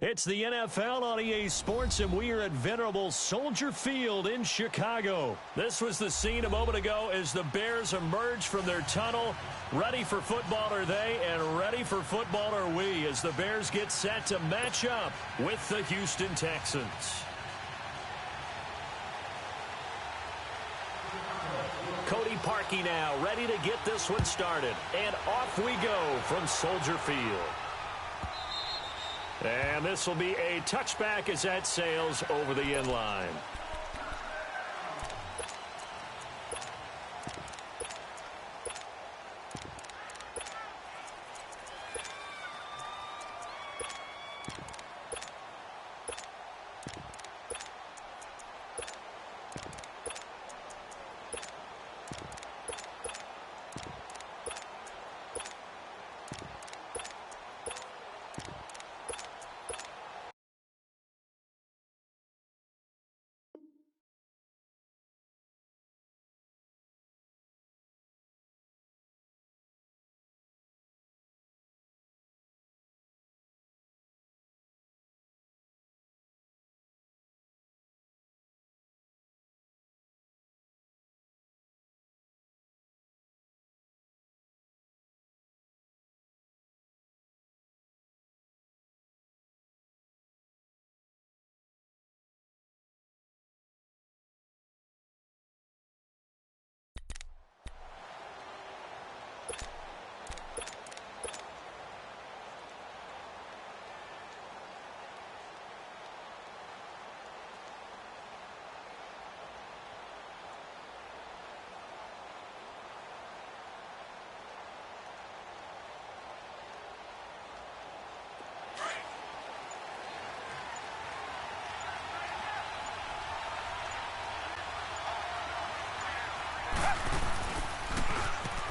It's the NFL on EA Sports, and we are at venerable Soldier Field in Chicago. This was the scene a moment ago as the Bears emerged from their tunnel. Ready for football are they, and ready for football are we, as the Bears get set to match up with the Houston Texans. Cody Parkey now, ready to get this one started. And off we go from Soldier Field. And this will be a touchback as that sails over the end line.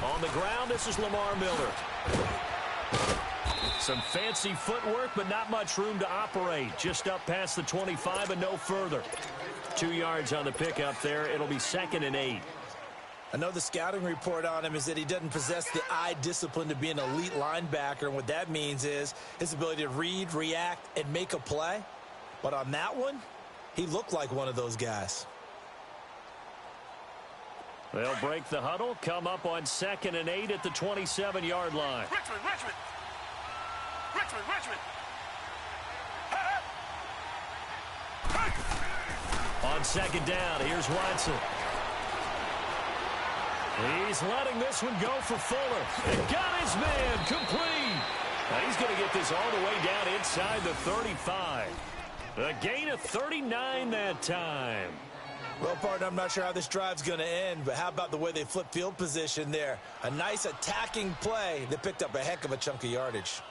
On the ground, this is Lamar Miller. Some fancy footwork, but not much room to operate. Just up past the 25 and no further. 2 yards on the pickup there. It'll be 2nd and 8. I know the scouting report on him is that he doesn't possess the eye discipline to be an elite linebacker. And what that means is his ability to read, react, and make a play. But on that one, he looked like one of those guys. They'll break the huddle, come up on 2nd and 8 at the 27-yard line. Richmond. On 2nd down, here's Watson. He's letting this one go for Fuller. And got his man complete. Now he's going to get this all the way down inside the 35. A gain of 39 that time. Well, partner, I'm not sure how this drive's going to end, but how about the way they flip field position there? A nice attacking play that picked up a heck of a chunk of yardage.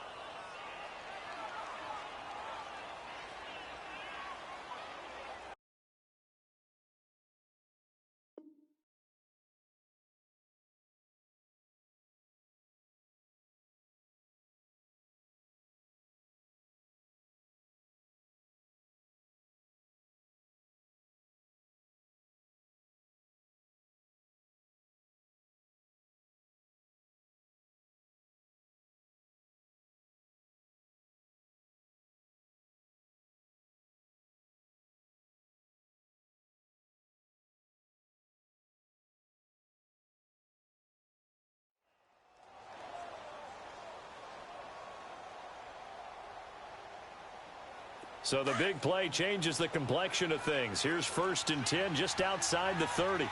So the big play changes the complexion of things. Here's 1st and 10 just outside the 30.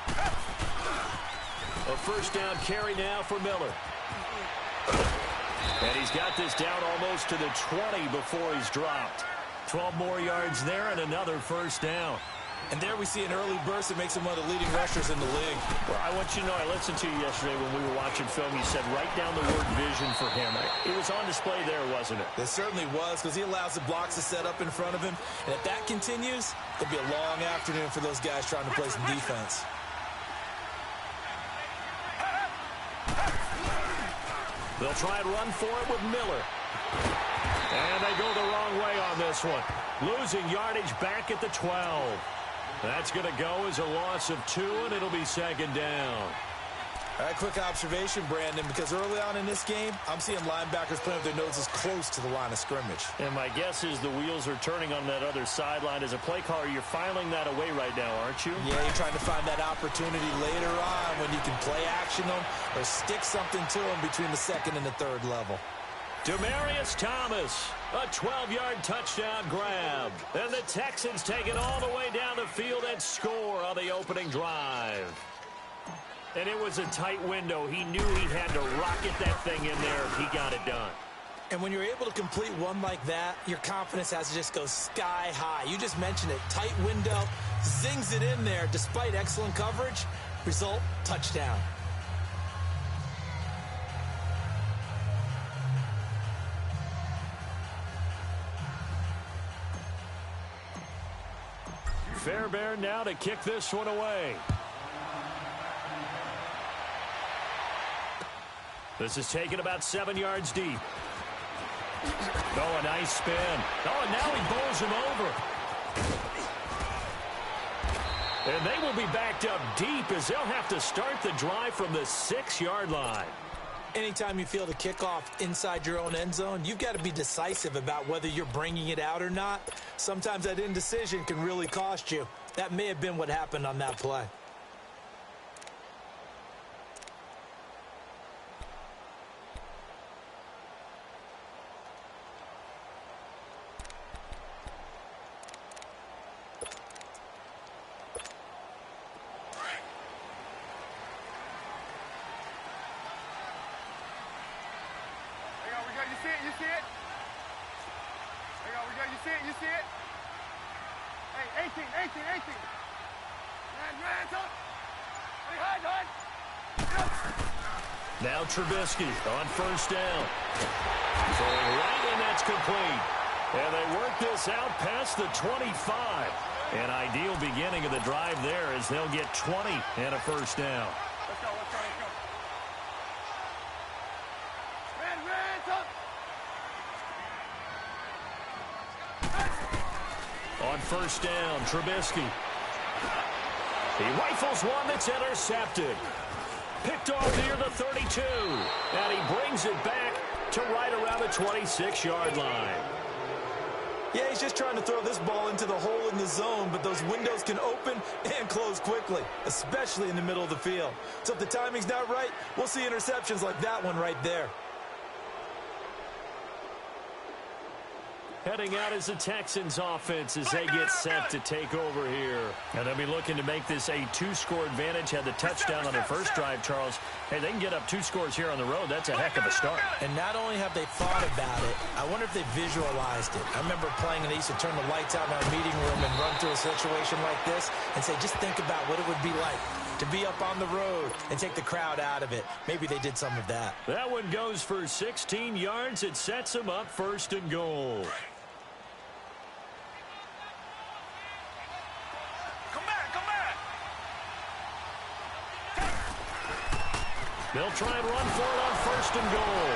A first down carry now for Miller. And he's got this down almost to the 20 before he's dropped. 12 more yards there and another first down. And there we see an early burst that makes him one of the leading rushers in the league. Well, I want you to know, I listened to you yesterday when we were watching film. You said write down the word vision for him. It was on display there, wasn't it? It certainly was, because he allows the blocks to set up in front of him. And if that continues, it'll be a long afternoon for those guys trying to play some defense. They'll try and run for it with Miller. And they go the wrong way on this one. Losing yardage back at the 12. That's going to go as a loss of 2, and it'll be 2nd down. All right, quick observation, Brandon, because early on in this game, I'm seeing linebackers playing with their noses close to the line of scrimmage. And my guess is the wheels are turning on that other sideline. As a play caller, you're filing that away right now, aren't you? Yeah, you're trying to find that opportunity later on when you can play action them or stick something to them between the second and the third level. Demaryius Thomas, a 12-yard touchdown grab. And the Texans take it all the way down the field and score on the opening drive. And it was a tight window. He knew he had to rocket that thing in there. He got it done. And when you're able to complete one like that, your confidence has to just go sky high. You just mentioned it. Tight window, zings it in there despite excellent coverage. Result, touchdown. Fairbairn now to kick this one away. This is taken about 7 yards deep. Oh, a nice spin. Oh, and now he bowls him over. And they will be backed up deep as they'll have to start the drive from the 6-yard line. Anytime you feel the kickoff inside your own end zone, you've got to be decisive about whether you're bringing it out or not. Sometimes that indecision can really cost you. That may have been what happened on that play. Now Trubisky on first down. Throwing right, and that's complete. And they work this out past the 25. An ideal beginning of the drive there as they'll get 20 and a first down. Let's go. On first down, Trubisky. He rifles one that's intercepted. Picked off near the 32. And he brings it back to right around the 26-yard line. Yeah, he's just trying to throw this ball into the hole in the zone, but those windows can open and close quickly, especially in the middle of the field. So if the timing's not right, we'll see interceptions like that one right there. Heading out is the Texans offense as they get set to take over here. And they'll be looking to make this a 2-score advantage. Had the touchdown on their first drive, Charles. Hey, they can get up 2 scores here on the road. That's a heck of a start. And not only have they thought about it, I wonder if they visualized it. I remember playing and they used to turn the lights out in our meeting room and run through a situation like this and say, just think about what it would be like to be up on the road and take the crowd out of it. Maybe they did some of that. That one goes for 16 yards. It sets them up first and goal. They'll try and run for it on first and goal.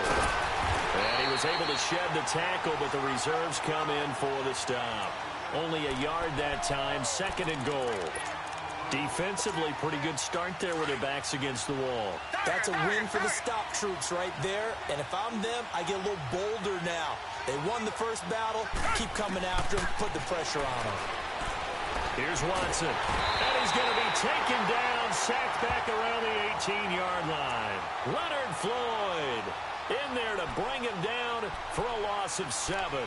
And he was able to shed the tackle, but the reserves come in for the stop. Only a yard that time, second and goal. Defensively, pretty good start there with their backs against the wall. That's a win for the stop troops right there. And if I'm them, I get a little bolder now. They won the first battle. Keep coming after them. Put the pressure on them. Here's Watson. And he's going to be taken down, sacked back around the 18-yard line. Leonard Floyd in there to bring him down for a loss of 7.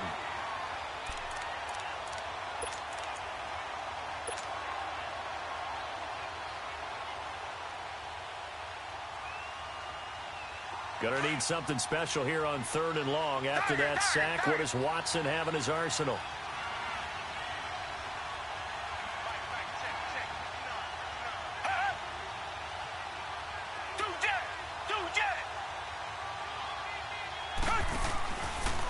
Going to need something special here on 3rd and long. After that sack, what does Watson have in his arsenal?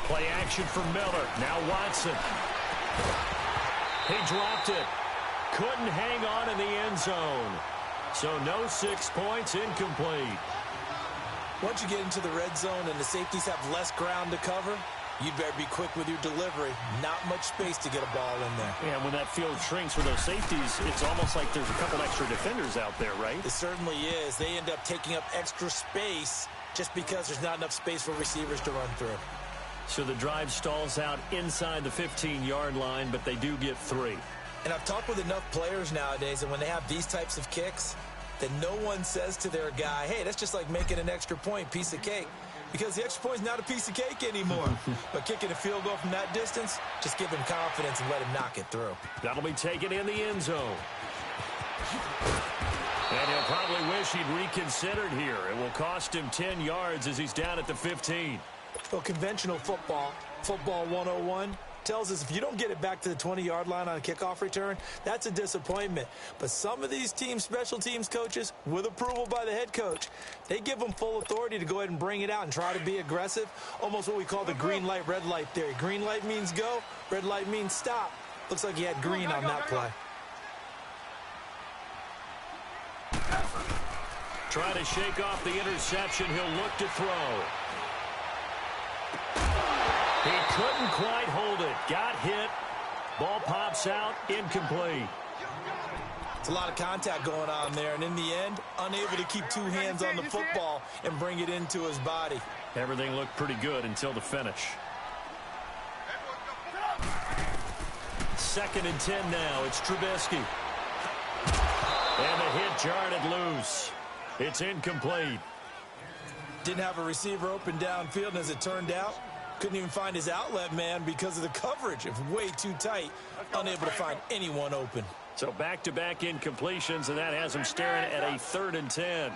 Play action for Miller. Now Watson. He dropped it. Couldn't hang on in the end zone. So no 6 points, incomplete. Once you get into the red zone and the safeties have less ground to cover, You'd better be quick with your delivery. Not much space to get a ball in there. Yeah, when that field shrinks with those safeties, it's almost like there's a couple extra defenders out there, right? It certainly is. They end up taking up extra space just because there's not enough space for receivers to run through. So the drive stalls out inside the 15-yard line, but they do get 3. And I've talked with enough players nowadays, and when they have these types of kicks, that no one says to their guy, hey, that's just like making an extra point, piece of cake. Because the extra point is not a piece of cake anymore. But kicking a field goal from that distance, just give him confidence and let him knock it through. That'll be taken in the end zone. And he'll probably wish he'd reconsidered here. It will cost him 10 yards as he's down at the 15. Well, conventional football 101, tells us if you don't get it back to the 20-yard line on a kickoff return, that's a disappointment. But some of these teams, special teams coaches, with approval by the head coach, they give them full authority to go ahead and bring it out and try to be aggressive, almost what we call the green light, red light theory. Green light means go, red light means stop. Looks like he had green on that play. Trying to shake off the interception. He'll look to throw. He couldn't quite hold it. Got hit. Ball pops out. Incomplete. It's a lot of contact going on there, and in the end, unable to keep 2 hands on the football and bring it into his body. Everything looked pretty good until the finish. 2nd and 10 now. It's Trubisky. And the hit jarred it loose. It's incomplete. Didn't have a receiver open downfield, and as it turned out, couldn't even find his outlet man because of the coverage. It's way too tight, unable to find anyone open. So back-to-back incompletions, and that has him staring at a 3rd and 10.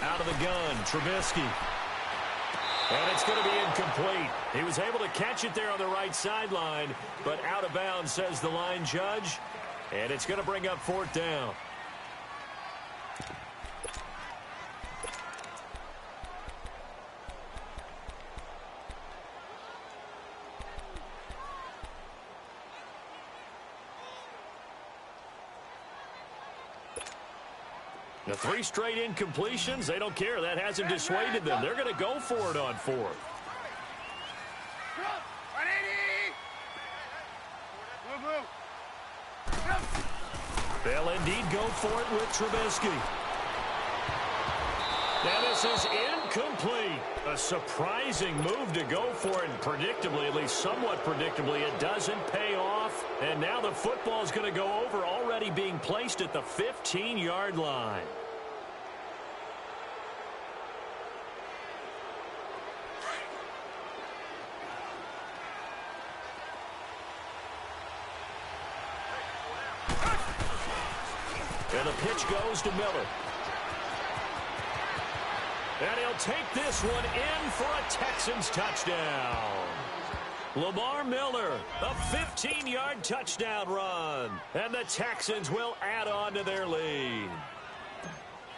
Out of the gun, Trubisky. And it's going to be incomplete. He was able to catch it there on the right sideline, but out of bounds, says the line judge. And it's going to bring up 4th down. The 3 straight incompletions, they don't care. That hasn't dissuaded them. They're going to go for it on 4th. They'll indeed go for it with Trubisky. Now this is incomplete. A surprising move to go for it, and predictably, at least somewhat predictably, it doesn't pay off. And now the football is going to go over, already being placed at the 15-yard line. And the pitch goes to Miller. And he'll take this one in for a Texans touchdown. Lamar Miller, a 15-yard touchdown run. And the Texans will add on to their lead.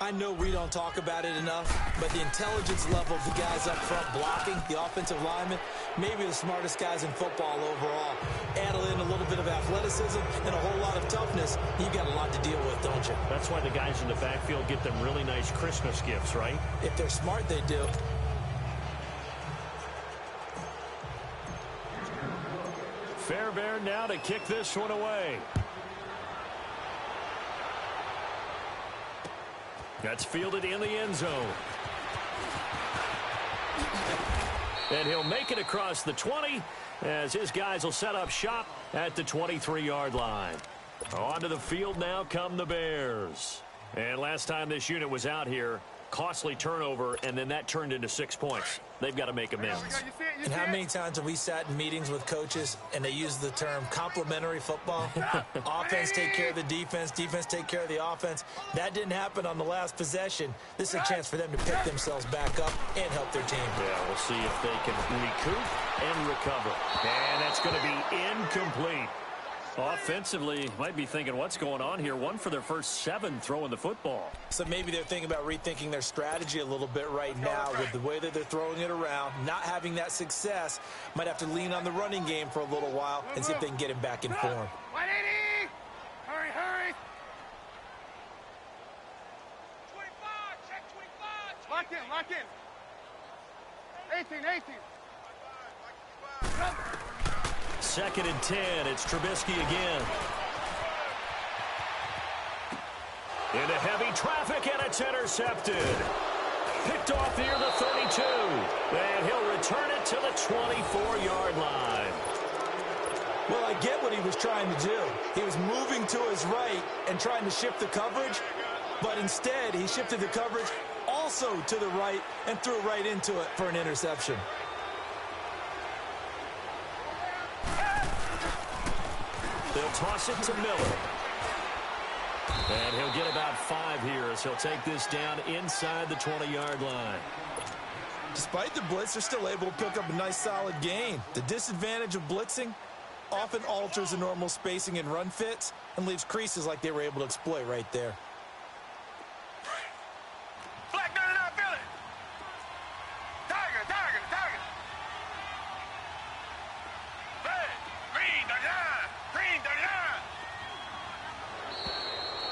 I know we don't talk about it enough, but the intelligence level of the guys up front blocking, the offensive linemen, maybe the smartest guys in football overall. Add in a little bit of athleticism and a whole lot of toughness, you got a lot to deal with, don't you? That's why the guys in the backfield get them really nice Christmas gifts, right? If they're smart, they do. Fairbairn now to kick this one away. That's fielded in the end zone. And he'll make it across the 20 as his guys will set up shop at the 23-yard line. Onto the field now come the Bears. And last time this unit was out here, costly turnover, and then that turned into 6 points. They've got to make amends. And how many times have we sat in meetings with coaches and they use the term complementary football? Offense take care of the defense, defense take care of the offense. That didn't happen on the last possession. This is a chance for them to pick themselves back up and help their team. Yeah, we'll see if they can recoup and recover. And that's going to be incomplete. Offensively, might be thinking, what's going on here? 1 for their first 7 throwing the football. So maybe they're thinking about rethinking their strategy a little bit right now with the way that they're throwing it around, not having that success. Might have to lean on the running game for a little while and see if they can get him back in form. 180! Hurry, hurry! 25, check 25! Lock in, lock in. 18. 2nd and 10. It's Trubisky again. Into heavy traffic, and it's intercepted. Picked off near the 32. And he'll return it to the 24-yard line. Well, I get what he was trying to do. He was moving to his right and trying to shift the coverage, but instead he shifted the coverage also to the right and threw right into it for an interception. They'll toss it to Miller. And he'll get about 5 here as he'll take this down inside the 20-yard line. Despite the blitz, they're still able to pick up a nice solid gain. The disadvantage of blitzing often alters the normal spacing and run fits and leaves creases like they were able to exploit right there. Black 99 Philly. Tiger. Red, green 39.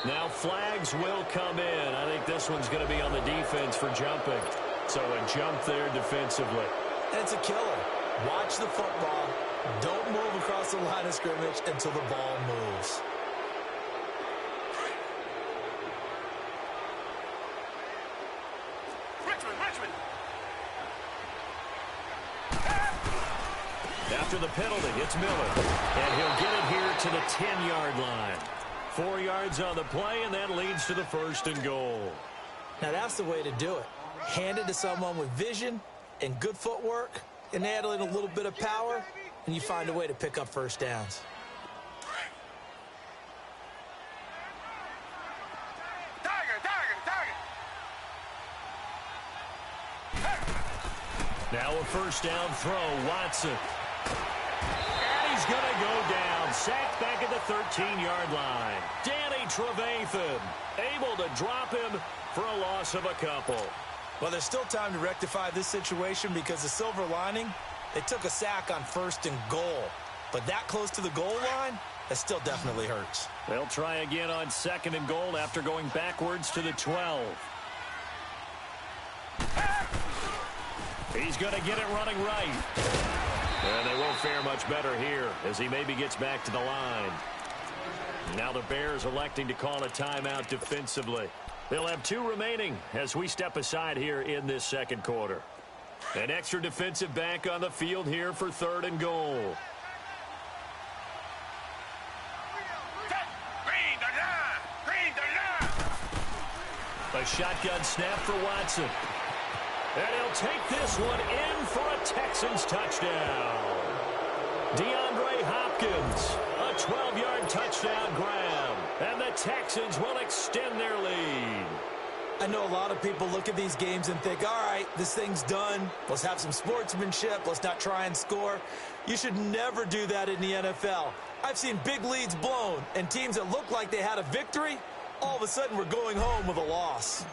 Now flags will come in. I think this one's going to be on the defense for jumping. So a jump there defensively. And it's a killer. Watch the football. Don't move across the line of scrimmage until the ball moves. Richmond. After the penalty, it's Miller. And he'll get it here to the 10-yard line. 4 yards on the play, and that leads to the 1st and goal. Now that's the way to do it. Hand it to someone with vision and good footwork, and add in a little bit of power, and you find a way to pick up first downs. Now a 1st down throw, Watson. And he's going to go down. Sacked back at the 13-yard line. Danny Trevathan able to drop him for a loss of a couple. Well, there's still time to rectify this situation because the silver lining, they took a sack on 1st and goal. But that close to the goal line, that still definitely hurts. They'll try again on 2nd and goal after going backwards to the 12. He's going to get it running right. And they won't fare much better here as he maybe gets back to the line. Now the Bears electing to call a timeout defensively. They'll have 2 remaining as we step aside here in this 2nd quarter. An extra defensive back on the field here for 3rd and goal. A shotgun snap for Watson. And he'll take this one in for a Texans touchdown. DeAndre Hopkins, a 12-yard touchdown grab. And the Texans will extend their lead. I know a lot of people look at these games and think, all right, this thing's done. Let's have some sportsmanship. Let's not try and score. You should never do that in the NFL. I've seen big leads blown, and teams that looked like they had a victory, all of a sudden we're going home with a loss.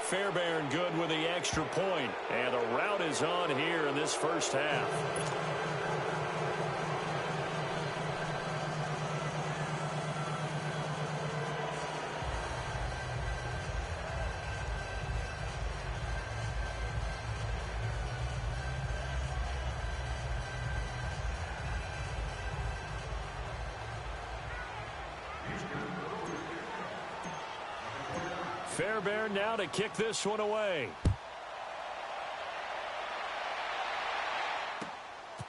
Fairbairn good with the extra point, and the rout is on here in this 1st half. Fairbairn now to kick this one away.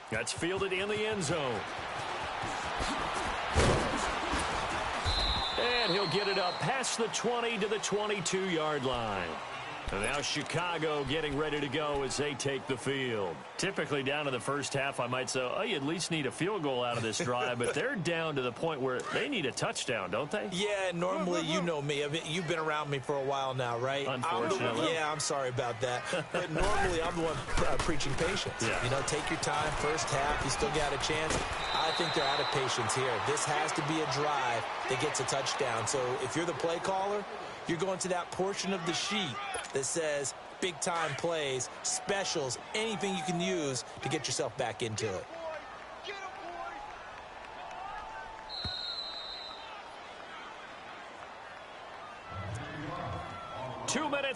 That's fielded in the end zone. And he'll get it up past the 20 to the 22-yard line. And now Chicago getting ready to go as they take the field. Typically down in the 1st half, I might say, oh, you at least need a field goal out of this drive. But they're down to the point where they need a touchdown, don't they? Yeah, normally, you know me. I mean, you've been around me for a while now, right? Unfortunately. I'm sorry about that. But normally, I'm the one preaching patience. Yeah. You know, take your time. 1st half, you still got a chance. I think they're out of patience here. This has to be a drive that gets a touchdown. So if you're the play caller, you're going to that portion of the sheet that says big-time plays, specials, anything you can use to get yourself back into it.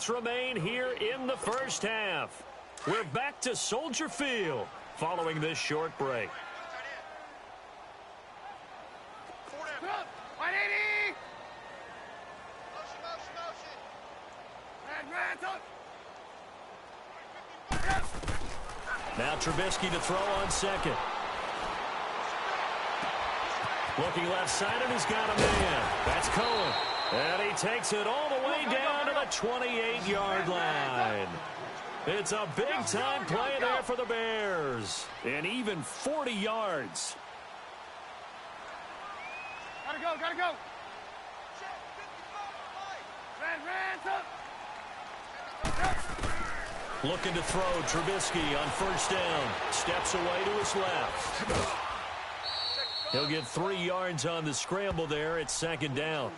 minutes remain here in the first half. We're back to Soldier Field following this short break. 180! Now Trubisky to throw on second. Looking left side, and he's got a man. That's Cohen. And he takes it all the way down to the 28-yard line. It's a big-time play there for the Bears. And even 40 yards. Gotta go, gotta go. Looking to throw, Trubisky on first down. Steps away to his left. He'll get 3 yards on the scramble there at second down.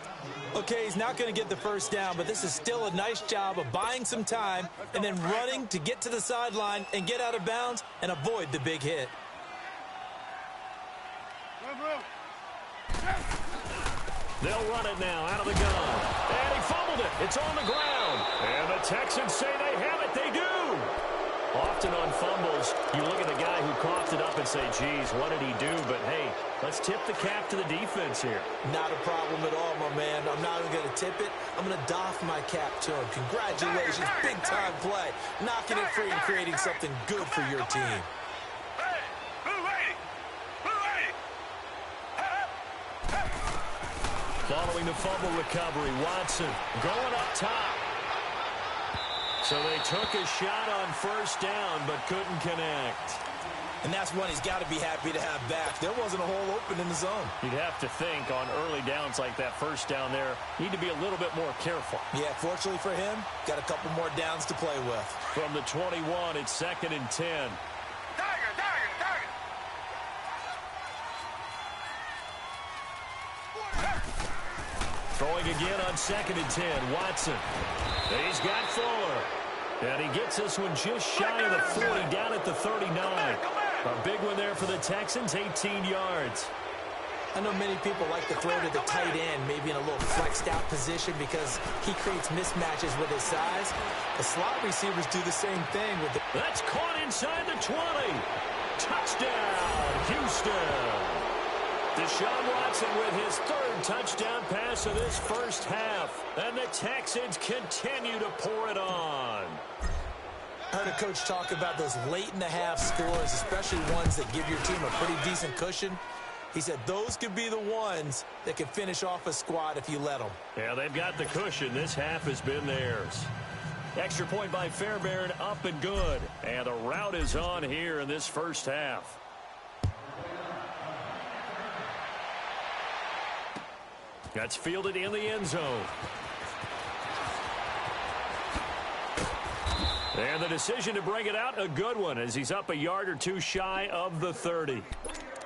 Okay, he's not going to get the first down, but this is still a nice job of buying some time and then running to get to the sideline and get out of bounds and avoid the big hit. They'll run it now out of the gun. And he fumbled it. It's on the ground. And the Texans say they have it. They do. Often on fumbles, you look at the guy who coughed it up and say, geez, what did he do? But, hey, let's tip the cap to the defense here. Not a problem at all, my man. I'm not even going to tip it. I'm going to doff my cap to him. Congratulations. Big-time play. Knocking it free and creating something good for your team. Following the fumble recovery, Watson going up top. So they took a shot on first down but couldn't connect. And that's one he's got to be happy to have back. There wasn't a hole open in the zone. You'd have to think on early downs like that first down there, need to be a little bit more careful. Yeah, fortunately for him, got a couple more downs to play with. From the 21, it's 2nd and 10. Throwing again on 2nd and 10, Watson. He's got Fuller. And he gets this one just shy of the 40, down at the 39. A big one there for the Texans, 18 yards. I know many people like to throw to the tight end, maybe in a little flexed out position because he creates mismatches with his size. The slot receivers do the same thing with the... That's caught inside the 20. Touchdown, Houston. Deshaun Watson with his 3rd touchdown pass of this first half. And the Texans continue to pour it on. I heard a coach talk about those late-in-the-half scores, especially ones that give your team a pretty decent cushion. He said those could be the ones that can finish off a squad if you let them. Yeah, they've got the cushion. This half has been theirs. Extra point by Fairbairn, up and good. And the route is on here in this first half. That's fielded in the end zone. And the decision to bring it out, a good one, as he's up a yard or two shy of the 30.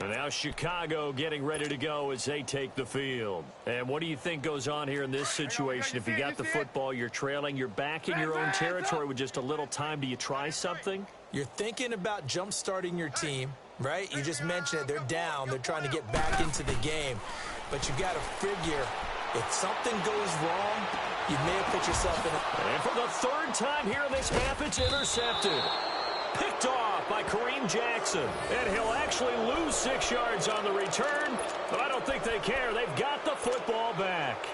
And now Chicago getting ready to go as they take the field. And what do you think goes on here in this situation? If you got the football, you're trailing, you're back in your own territory with just a little time. Do you try something? You're thinking about jump-starting your team, right? You just mentioned it. They're down. They're trying to get back into the game. But you got to figure if something goes wrong, you may have put yourself in a... And for the 3rd time here in this half, it's intercepted. Picked off by Kareem Jackson. And he'll actually lose 6 yards on the return, but I don't think they care. They've got the football back.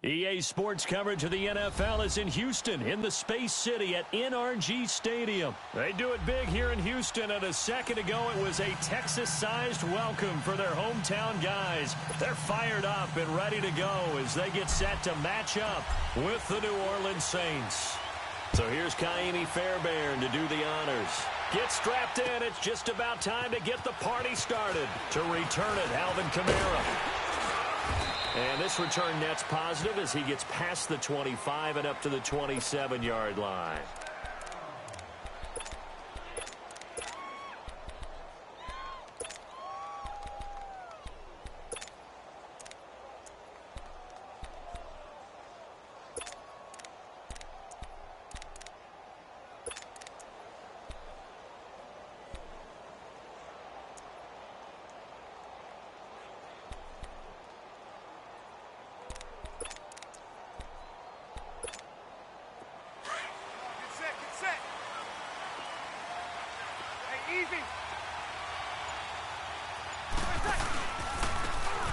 EA Sports coverage of the NFL is in Houston, in the Space City at NRG Stadium. They do it big here in Houston, and a second ago it was a Texas-sized welcome for their hometown guys. They're fired up and ready to go as they get set to match up with the New Orleans Saints. So here's Kaimi Fairbairn to do the honors. Get strapped in. It's just about time to get the party started. To return it, Alvin Kamara. And this return net's positive as he gets past the 25 and up to the 27-yard line.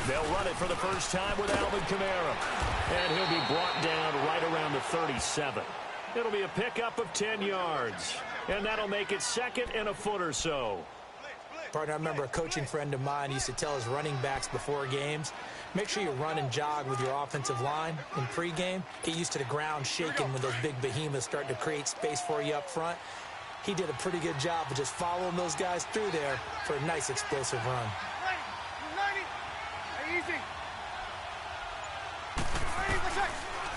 They'll run it for the first time with Alvin Kamara. And he'll be brought down right around the 37. It'll be a pickup of 10 yards. And that'll make it second and a foot or so. Partner, I remember a coaching friend of mine used to tell his running backs before games, make sure you run and jog with your offensive line in pregame. Get used to the ground shaking when those big behemoths start to create space for you up front. He did a pretty good job of just following those guys through there for a nice explosive run.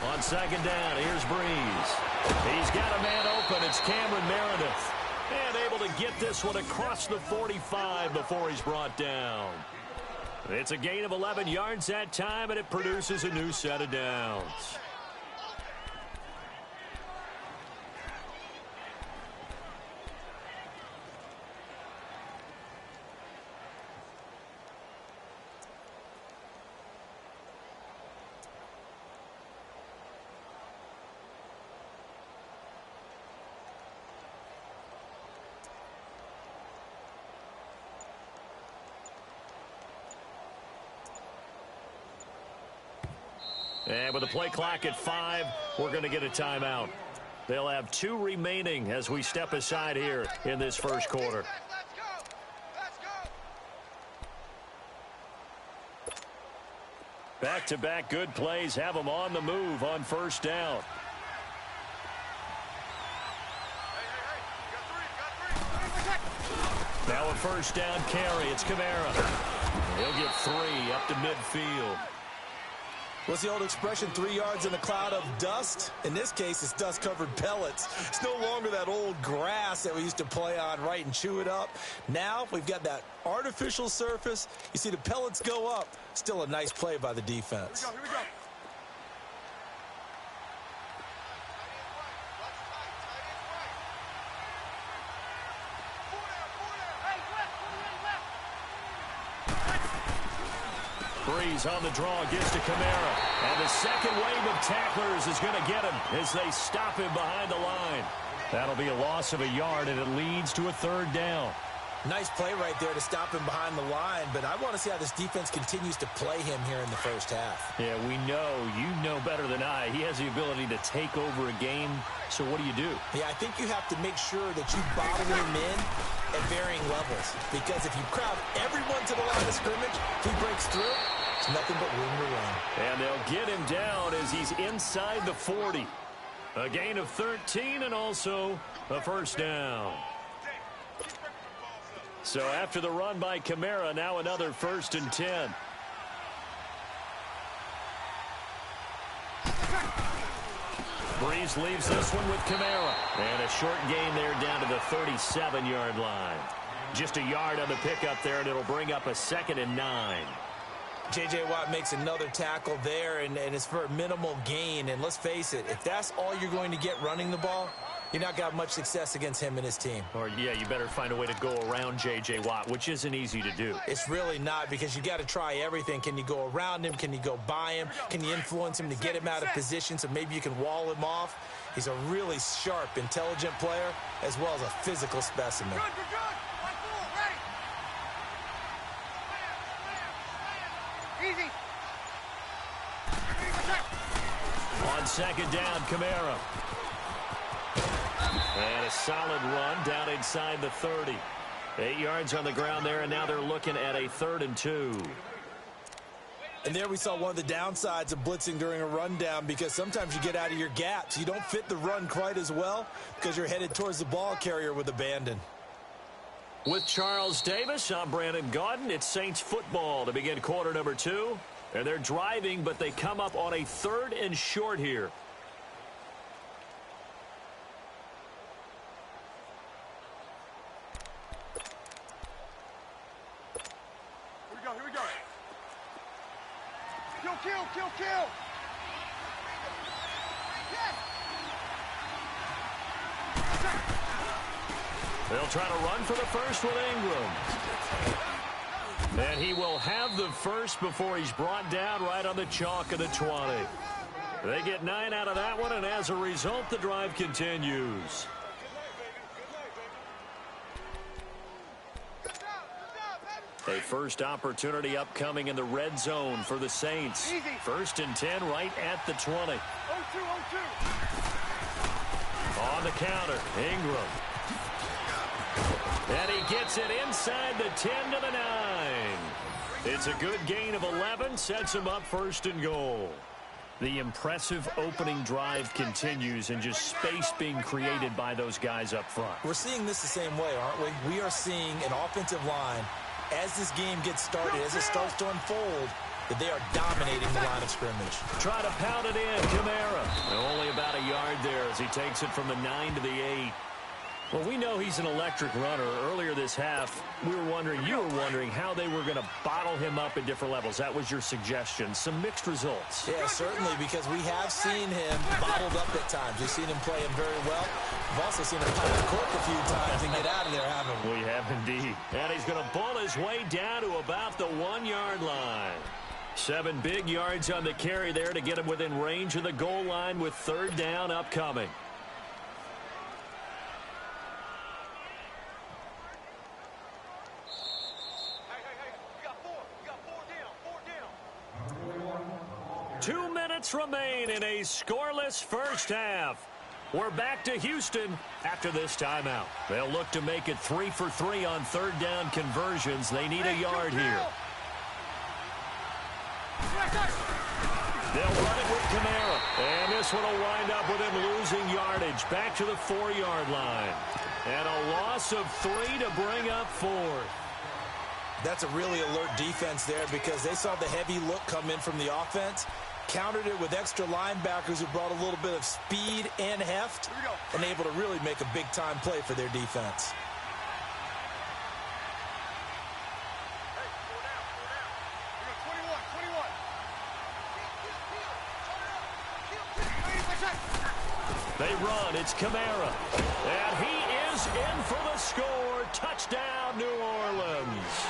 On second down, here's Breeze. He's got a man open. It's Cameron Meredith. And able to get this one across the 45 before he's brought down. It's a gain of 11 yards that time, and it produces a new set of downs. And with the play clock at 5, we're going to get a timeout. They'll have 2 remaining as we step aside here in this first quarter. Back-to-back good plays have them on the move on first down. Now a first down carry. It's Kamara. He'll get 3 up to midfield. What's the old expression, 3 yards in a cloud of dust? In this case, it's dust-covered pellets. It's no longer that old grass that we used to play on, right, and chew it up. Now we've got that artificial surface. You see the pellets go up. Still a nice play by the defense. Here we go. Breeze on the draw, gives to Kamara. And the second wave of tacklers is going to get him as they stop him behind the line. That'll be a loss of a yard, and it leads to a third down. Nice play right there to stop him behind the line, but I want to see how this defense continues to play him here in the first half. Yeah, we know. You know better than I. He has the ability to take over a game, so what do? Yeah, I think you have to make sure that you bottle him in at varying levels, because if you crowd everyone to the line of scrimmage, if he breaks through, it's nothing but room to run. And they'll get him down as he's inside the 40. A gain of 13 and also a first down. So after the run by Kamara, now another 1st and 10. Breeze leaves this one with Kamara. And a short gain there down to the 37-yard line. Just a yard on the pickup there, and it'll bring up a 2nd and 9. J.J. Watt makes another tackle there, and it's for a minimal gain. And let's face it, if that's all you're going to get running the ball, you're not got much success against him and his team. Or, yeah, you better find a way to go around J.J. Watt, which isn't easy to do. It's really not, because you got to try everything. Can you go around him? Can you go by him? Can you influence him to get him out of position so maybe you can wall him off? He's a really sharp, intelligent player, as well as a physical specimen. Good, we're good. One full, ready. Easy. second down, Kamara. And a solid run down inside the 30. 8 yards on the ground there, and now they're looking at a 3rd and 2. And there we saw one of the downsides of blitzing during a rundown, because sometimes you get out of your gaps. You don't fit the run quite as well because you're headed towards the ball carrier with abandon. With Charles Davis, I'm Brandon Gaudin. It's Saints football to begin quarter number 2. And they're driving, but they come up on a 3rd and short here. Here we go. Kill. Yes. They'll try to run for the first with Ingram. And he will have the first before he's brought down right on the chalk of the 20. They get 9 out of that one, and as a result, the drive continues. A first opportunity upcoming in the red zone for the Saints. 1st and 10 right at the 20. 0-2. On the counter, Ingram. And he gets it inside the 10 to the 9. It's a good gain of 11, sets him up 1st and goal. The impressive opening drive continues, and just space being created by those guys up front. We're seeing this the same way, aren't we? We are seeing an offensive line, as this game gets started, as it starts to unfold, that they are dominating the line of scrimmage. Try to pound it in, Kamara. Only about a yard there as he takes it from the 9 to the 8. Well, we know he's an electric runner. Earlier this half, you were wondering how they were going to bottle him up at different levels. That was your suggestion. Some mixed results. Yeah, certainly, because we have seen him bottled up at times. We've seen him play him very well. We've also seen him pop the cork a few times and get out of there, haven't we? We have indeed. And he's going to bull his way down to about the 1-yard line. 7 big yards on the carry there to get him within range of the goal line with 3rd down upcoming. Down. 2 minutes remain in a scoreless first half. We're back to Houston after this timeout. They'll look to make it 3 for 3 on 3rd down conversions. They need a yard here. They'll run it with Kamara. And this one will wind up with him losing yardage. Back to the 4-yard line. And a loss of 3 to bring up 4th. That's a really alert defense there, because they saw the heavy look come in from the offense, countered it with extra linebackers who brought a little bit of speed and heft, and able to really make a big-time play for their defense. They run. It's Kamara. And he is in for the score. Touchdown, New Orleans.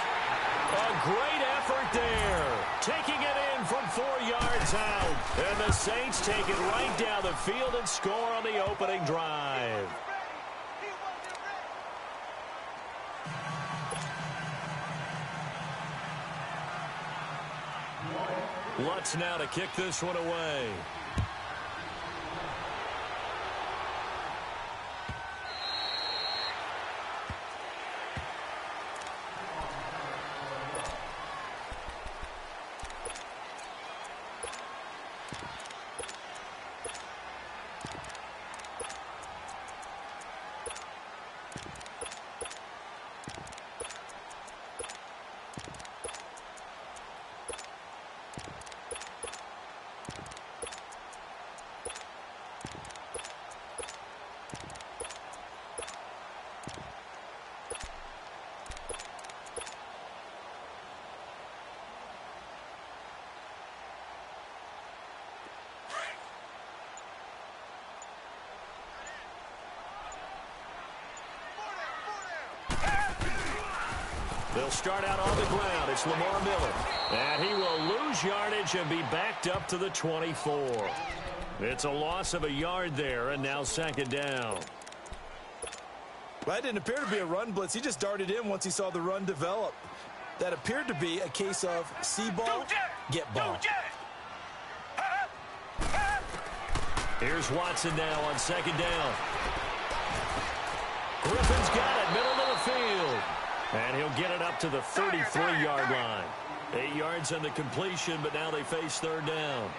A great effort there. Taking it in from 4 yards out. And the Saints take it right down the field and score on the opening drive. Lutz now to kick this one away. They'll start out on the ground. It's Lamar Miller. And he will lose yardage and be backed up to the 24. It's a loss of a yard there, and now 2nd down. Well, that didn't appear to be a run blitz. He just darted in once he saw the run develop. That appeared to be a case of see ball, get ball. Here's Watson now on second down. Griffin's got it, middle of the field. And he'll get it up to the 33-yard line. 8 yards on the completion, but now they face third down.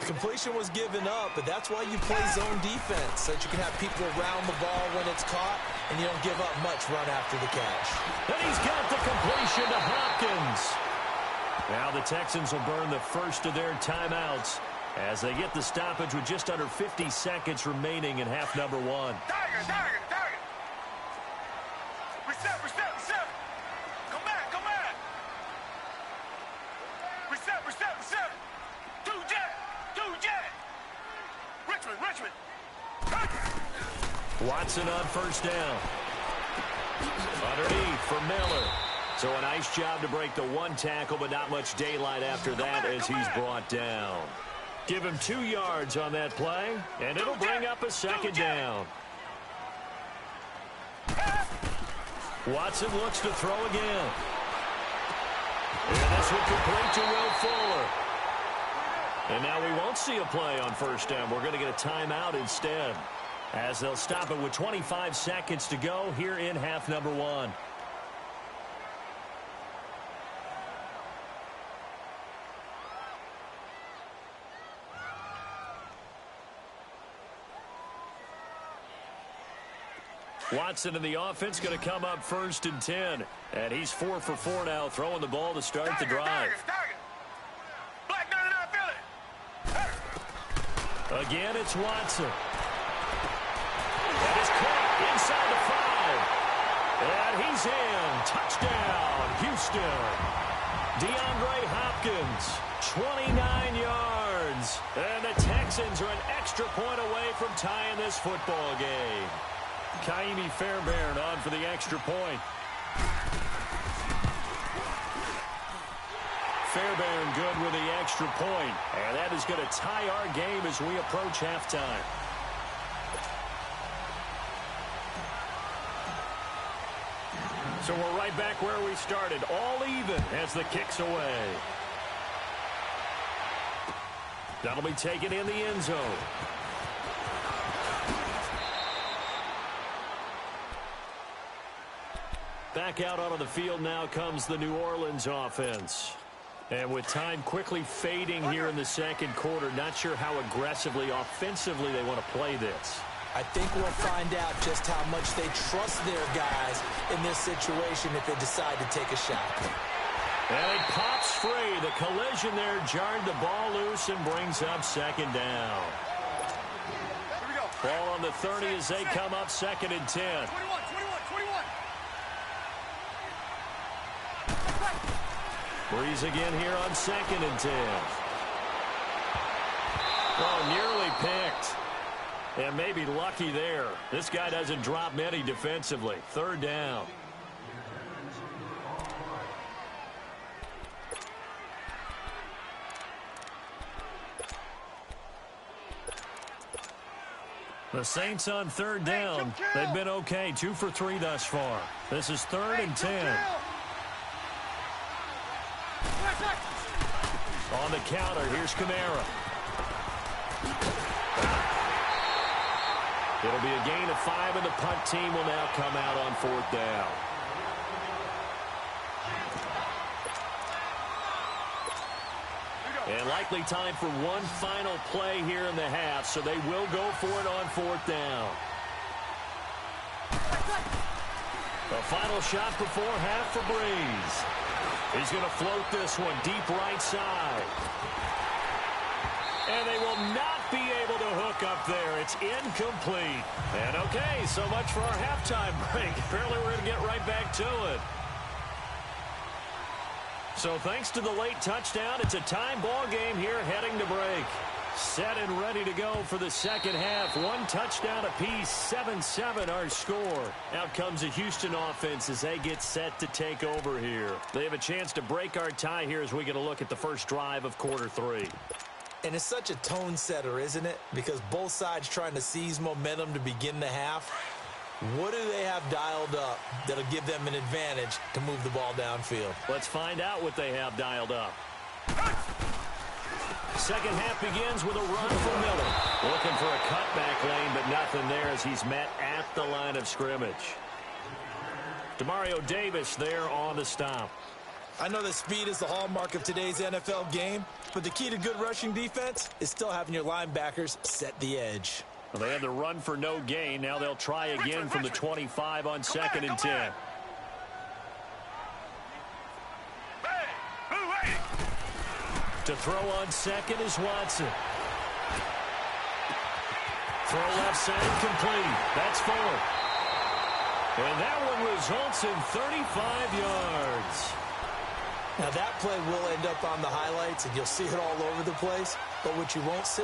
The completion was given up, but that's why you play zone defense, so that you can have people around the ball when it's caught, and you don't give up much run after the catch. And he's got the completion to Hopkins. Now the Texans will burn the first of their timeouts as they get the stoppage with just under 50 seconds remaining in half number one. Target. Reset. Come back. Reset. Two jet. Richmond. Watson on first down. Underneath for Miller. So a nice job to break the one tackle, but not much daylight after that as he's brought down. Give him 2 yards on that play, and it'll bring up a second down. Watson looks to throw again. And this will complete to Will Fuller. And now we won't see a play on first down. We're going to get a timeout instead, as they'll stop it with 25 seconds to go here in half number one. Watson in the offense going to come up first and 10. And he's 4 for 4 now, throwing the ball to start the drive. Black 99 Philly. Again, it's Watson. That is caught inside the 5. And he's in. Touchdown, Houston. DeAndre Hopkins, 29 yards. And the Texans are an extra point away from tying this football game. Kaimi Fairbairn on for the extra point. Fairbairn good with the extra point. And that is going to tie our game as we approach halftime. So we're right back where we started. All even as the kick's away. That'll be taken in the end zone. Back out onto the field now comes the New Orleans offense. And with time quickly fading here in the second quarter, not sure how aggressively, offensively they want to play this. I think we'll find out just how much they trust their guys in this situation if they decide to take a shot. And it pops free. The collision there jarred the ball loose and brings up second down. Here we go. Ball on the 30 as they come up second and 10. 21. Breeze again here on second and 10. Oh, nearly picked. And maybe lucky there. This guy doesn't drop many defensively. Third down. The Saints on third down. They've been okay. 2 for 3 thus far. This is third and 10. On the counter, here's Kamara. It'll be a gain of 5, and the punt team will now come out on fourth down. And likely time for one final play here in the half, so they will go for it on fourth down. The final shot before half for Breeze. He's going to float this one deep right side. And they will not be able to hook up there. It's incomplete. And okay, so much for our halftime break. Apparently we're going to get right back to it. So thanks to the late touchdown, it's a time ball game here heading to break. Set and ready to go for the second half. One touchdown apiece, 7-7 our score. Out comes the Houston offense as they get set to take over here. They have a chance to break our tie here as we get a look at the first drive of quarter 3. And it's such a tone setter, isn't it? Because both sides trying to seize momentum to begin the half. What do they have dialed up that'll give them an advantage to move the ball downfield? Let's find out what they have dialed up. Second half begins with a run for Miller. Looking for a cutback lane, but nothing there as he's met at the line of scrimmage. Demario Davis there on the stop. I know that speed is the hallmark of today's NFL game, but the key to good rushing defense is still having your linebackers set the edge. Well, they had the run for no gain. Now they'll try again from the 25 on 2nd and 10. To throw on second is Watson. Throw left side complete. That's Fuller. And that one results in 35 yards. Now that play will end up on the highlights, and you'll see it all over the place. But what you won't see,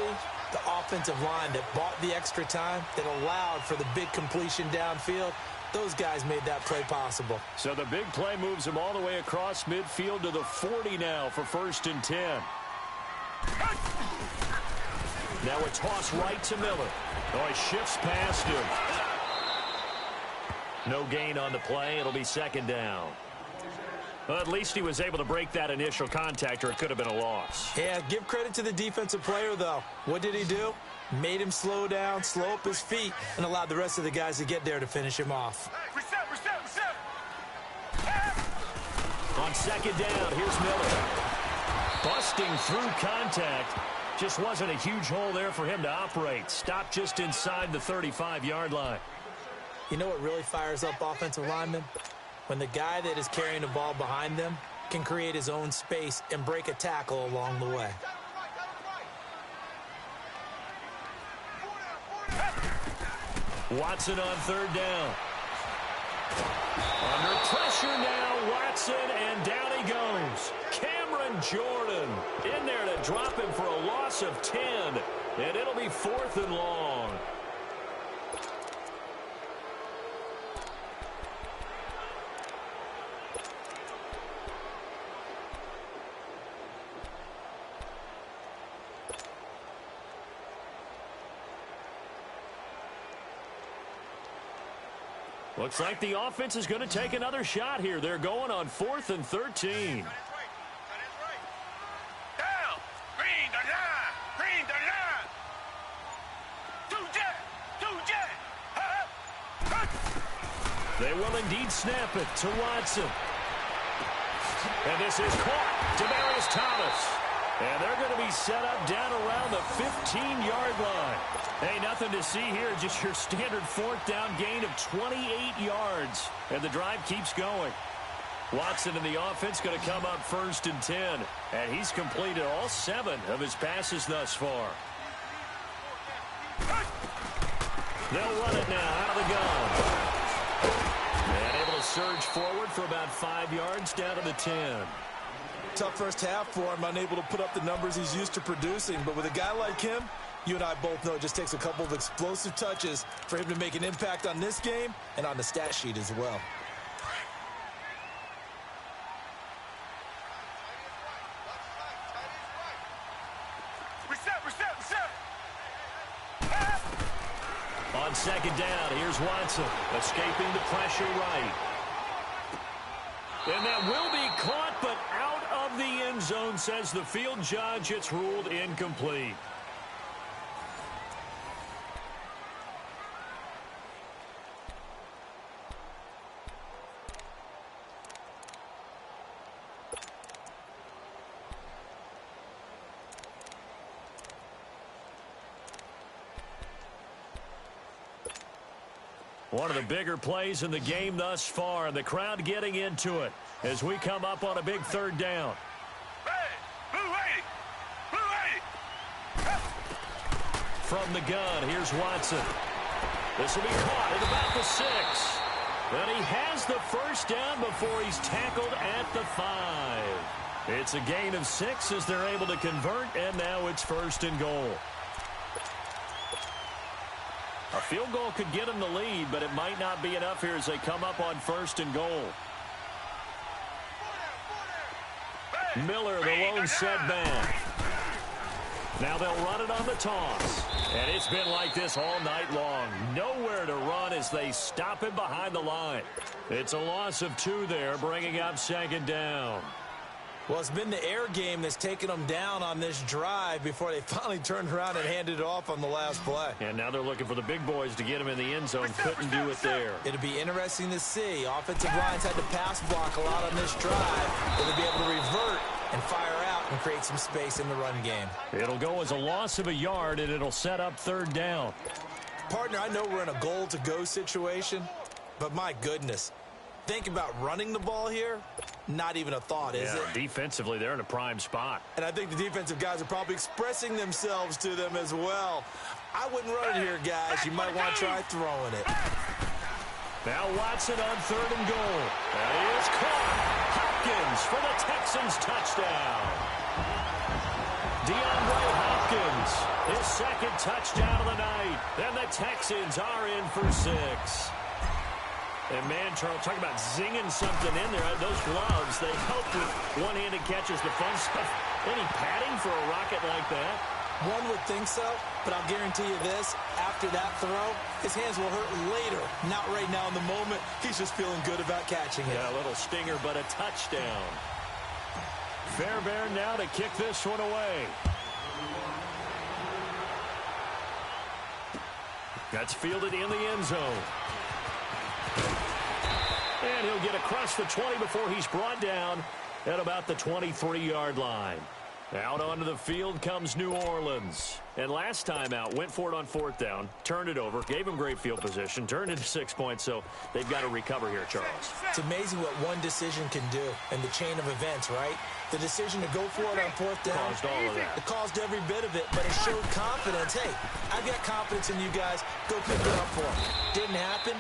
the offensive line that bought the extra time, that allowed for the big completion downfield, those guys made that play possible. So the big play moves him all the way across midfield to the 40 now for 1st and 10. Now a toss right to Miller. Oh, he shifts past him. No gain on the play. It'll be 2nd down. Well, at least he was able to break that initial contact, or it could have been a loss. Yeah, give credit to the defensive player, though. What did he do? Made him slow down, slow up his feet, and allowed the rest of the guys to get there to finish him off. Reset. On 2nd down, here's Miller. Busting through contact. Just wasn't a huge hole there for him to operate. Stopped just inside the 35-yard line. You know what really fires up offensive linemen? When the guy that is carrying the ball behind them can create his own space and break a tackle along the way. Watson on 3rd down. Under pressure now, Watson, and down he goes. Cameron Jordan in there to drop him for a loss of 10, and it'll be 4th and long. Looks like the offense is going to take another shot here. They're going on 4th and 13. Down. Green the line. Two jet. They will indeed snap it to Watson. And this is caught. Demaryius Thomas. And they're going to be set up down around the 15-yard line. Hey, nothing to see here. Just your standard 4th down gain of 28 yards. And the drive keeps going. Watson in the offense going to come up 1st and 10. And he's completed all 7 of his passes thus far. They'll run it now out of the gun. And able to surge forward for about 5 yards down to the 10. Tough first half for him, unable to put up the numbers he's used to producing. But with a guy like him, you and I both know it just takes a couple of explosive touches for him to make an impact on this game and on the stat sheet as well. Reset. On 2nd down, here's Watson, escaping the pressure right. And that will be caught, but out of the end zone, says the field judge. It's ruled incomplete. One of the bigger plays in the game thus far, and the crowd getting into it as we come up on a big 3rd down. From the gun, here's Watson. This will be caught at about the 6. And he has the 1st down before he's tackled at the 5. It's a gain of 6 as they're able to convert, and now it's 1st and goal. A field goal could get them the lead, but it might not be enough here as they come up on 1st and goal. Miller, the lone setback. Now they'll run it on the toss. And it's been like this all night long. Nowhere to run as they stop him behind the line. It's a loss of 2 there, bringing up 2nd down. Well, it's been the air game that's taken them down on this drive before they finally turned around and handed it off on the last play. And now they're looking for the big boys to get him in the end zone. Couldn't do it there. It'll be interesting to see. Offensive lines had to pass block a lot on this drive. Will they be able to revert and fire out and create some space in the run game? It'll go as a loss of a yard, and it'll set up third down. Partner, I know we're in a goal-to-go situation, but my goodness. Think about running the ball here. Not even a thought, is it? Defensively, they're in a prime spot. And I think the defensive guys are probably expressing themselves to them as well. I wouldn't run it here, guys. You might want to try throwing it. Now Watson on third and goal. That is caught. Hopkins for the Texans touchdown. DeAndre Hopkins, his second touchdown of the night. And the Texans are in for 6. And, man, Charles, talk about zinging something in there. Those gloves, they help with one-handed catches, the fun stuff. Any padding for a rocket like that? One would think so, but I'll guarantee you this. After that throw, his hands will hurt later. Not right now in the moment. He's just feeling good about catching it. Yeah, a little stinger, but a touchdown. Fairbairn now to kick this one away. That's fielded in the end zone. And he'll get across the 20 before he's brought down at about the 23-yard line. Out onto the field comes New Orleans. And last time out, went for it on fourth down, turned it over, gave him great field position, turned it to 6 points, so they've got to recover here, Charles. It's amazing what one decision can do in the chain of events, right? The decision to go for it on fourth down. Caused all of that. It caused every bit of it, but it showed confidence. Hey, I've got confidence in you guys. Go pick it up for them. Didn't happen.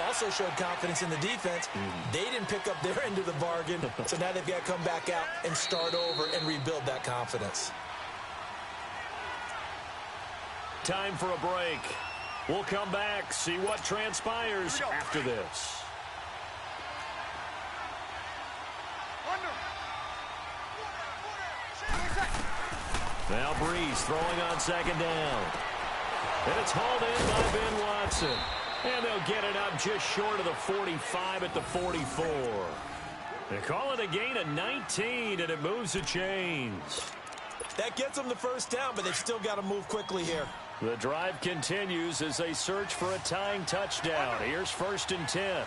Also showed confidence in the defense. They didn't pick up their end of the bargain, so now they've got to come back out and start over and rebuild that confidence. Time for a break. We'll come back, see what transpires after this. Now Breeze throwing on second down. And it's hauled in by Ben Watson. And they'll get it up just short of the 45 at the 44. They call it a gain of 19, and it moves the chains. That gets them the first down, but they've still got to move quickly here. The drive continues as they search for a tying touchdown. Here's 1st and 10.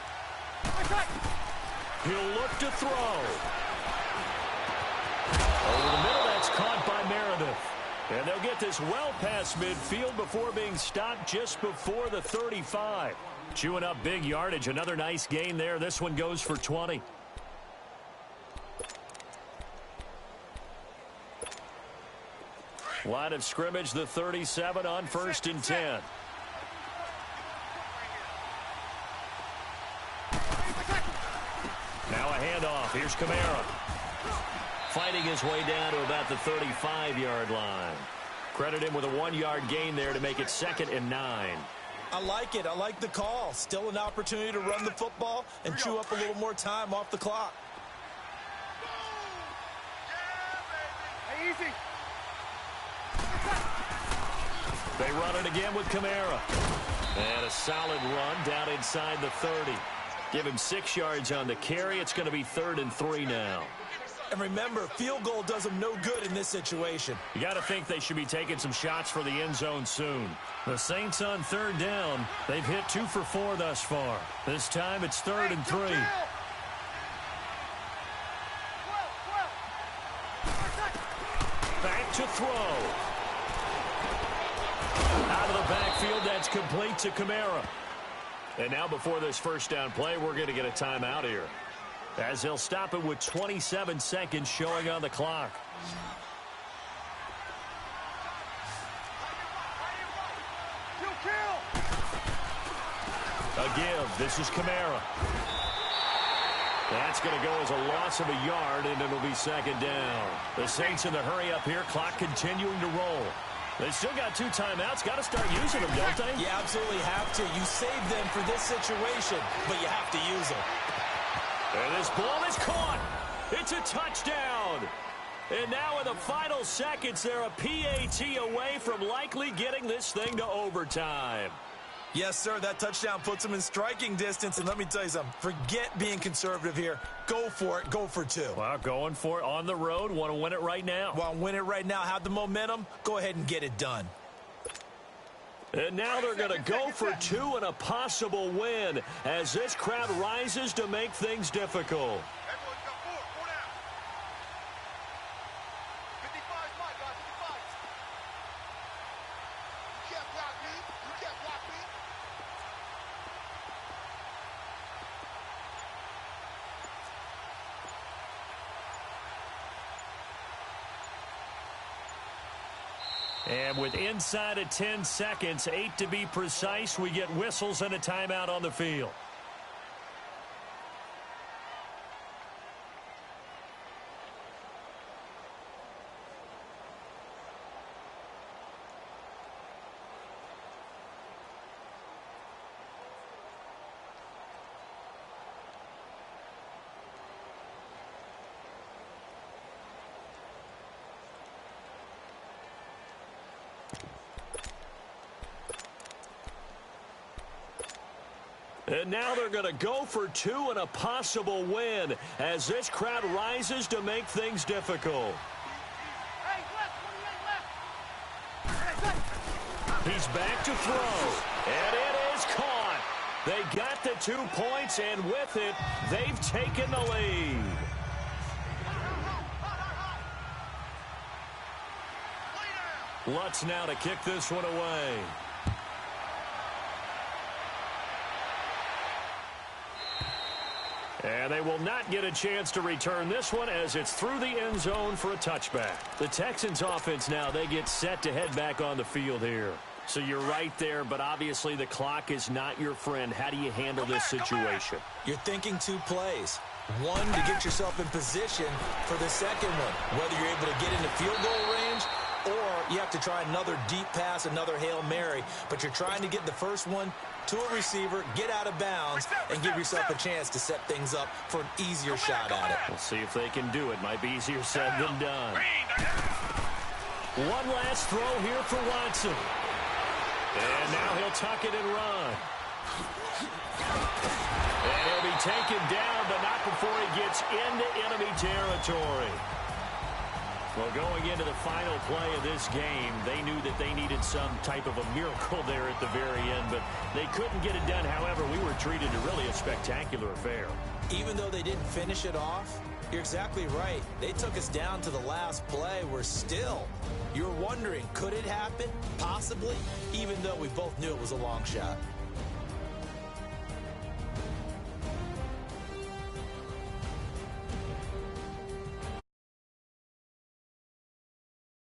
He'll look to throw. Over the middle, that's caught by Meredith. And they'll get this well past midfield before being stopped just before the 35. Chewing up big yardage. Another nice gain there. This one goes for 20. Line of scrimmage, the 37 on 1st and 10. Now a handoff. Here's Kamara. Fighting his way down to about the 35-yard line. Credit him with a 1-yard gain there to make it 2nd and 9. I like it. I like the call. Still an opportunity to run the football and chew up a little more time off the clock. Easy. They run it again with Kamara. And a solid run down inside the 30. Give him 6 yards on the carry. It's going to be 3rd and 3 now. And remember, field goal does them no good in this situation. You got to think they should be taking some shots for the end zone soon. The Saints on 3rd down. They've hit 2 for 4 thus far. This time it's 3rd and 3. Back to throw. Out of the backfield, that's complete to Kamara. And now before this first down play, we're going to get a timeout here, as they'll stop it with 27 seconds showing on the clock. A give. This is Kamara. That's going to go as a loss of a yard, and it'll be 2nd down. The Saints in the hurry up here. Clock continuing to roll. They still got 2 timeouts. Got to start using them, don't they? You absolutely have to. You save them for this situation, but you have to use them. And this ball is caught. It's a touchdown. And now in the final seconds, they're a PAT away from likely getting this thing to overtime. Yes, sir. That touchdown puts him in striking distance. And let me tell you something. Forget being conservative here. Go for it. Go for 2. Well, going for it on the road. Want to win it right now. Want to win it right now. Have the momentum. Go ahead and get it done. And now they're going to go for 2 and a possible win as this crowd rises to make things difficult. Everyone's got 4. 4 down. 55's my guy. 55. You can't block me. You can't block me. And with inside of 10 seconds, 8 to be precise, we get whistles and a timeout on the field. And now they're going to go for 2 and a possible win as this crowd rises to make things difficult. Hey, left. He's back to throw, and it is caught. They got the 2 points, and with it, they've taken the lead. Lutz now to kick this one away. And they will not get a chance to return this one as it's through the end zone for a touchback. The Texans offense now, they get set to head back on the field here. So you're right there, but obviously the clock is not your friend. How do you handle this situation? You're thinking 2 plays. 1 to get yourself in position for the second one, whether you're able to get into field goal range or you have to try another deep pass, another Hail Mary. But you're trying to get the first one to a receiver, get out of bounds, and give yourself a chance to set things up for an easier shot at it. We'll see if they can do it. Might be easier said than done. One last throw here for Watson. And now he'll tuck it and run. And he'll be taken down, but not before he gets into enemy territory. Well, going into the final play of this game, they knew that they needed some type of a miracle there at the very end, but they couldn't get it done. However, we were treated to really a spectacular affair. Even though they didn't finish it off, you're exactly right. They took us down to the last play. We're still, you're wondering, could it happen? Possibly, even though we both knew it was a long shot.